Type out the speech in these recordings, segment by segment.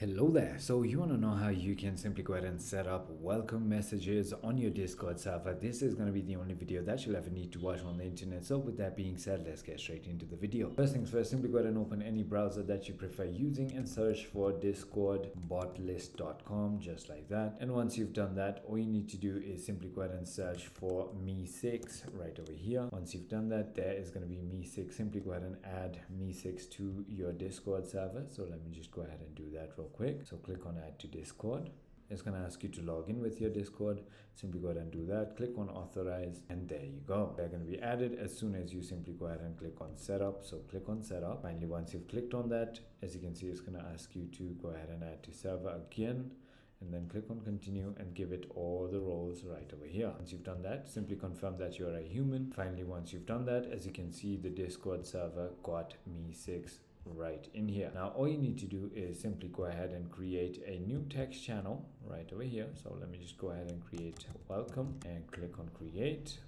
Hello there. So you want to know how you can simply go ahead and set up welcome messages on your Discord server. This is going to be the only video that you'll ever need to watch on the internet. So with that being said, let's get straight into the video. First things first, simply go ahead and open any browser that you prefer using and search for discordbotlist.com, just like that. And once you've done that, all you need to do is simply go ahead and search for Me6 right over here. Once you've done that, there is going to be Me6. Simply go ahead and add Me6 to your Discord server. So let me just go ahead and do that real quick. So click on add to Discord. It's going to ask you to log in with your Discord. Simply go ahead and do that. Click on authorize, and there you go. They're going to be added as soon as you simply go ahead and click on setup. So click on setup. Finally, once you've clicked on that, as you can see, it's going to ask you to go ahead and add to server again, and then click on continue and give it all the roles right over here. Once you've done that, simply confirm that you're a human. Finally, once you've done that, as you can see, the Discord server got Me6 right in here. Now all you need to do is simply go ahead and create a new text channel right over here. So let me just go ahead and create welcome and click on create.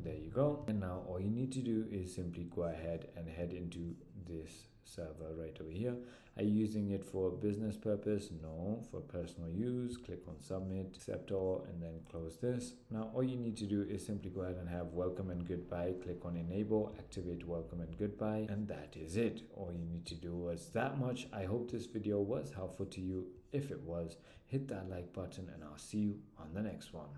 There you go. And now all you need to do is simply go ahead and head into this server right over here. Are you using it for business purpose? No. For personal use, click on submit, accept all, and then close this. Now all you need to do is simply go ahead and have welcome and goodbye. Click on enable, activate welcome and goodbye, and that is it. All you need to do was that much. I hope this video was helpful to you. If it was, hit that like button, and I'll see you on the next one.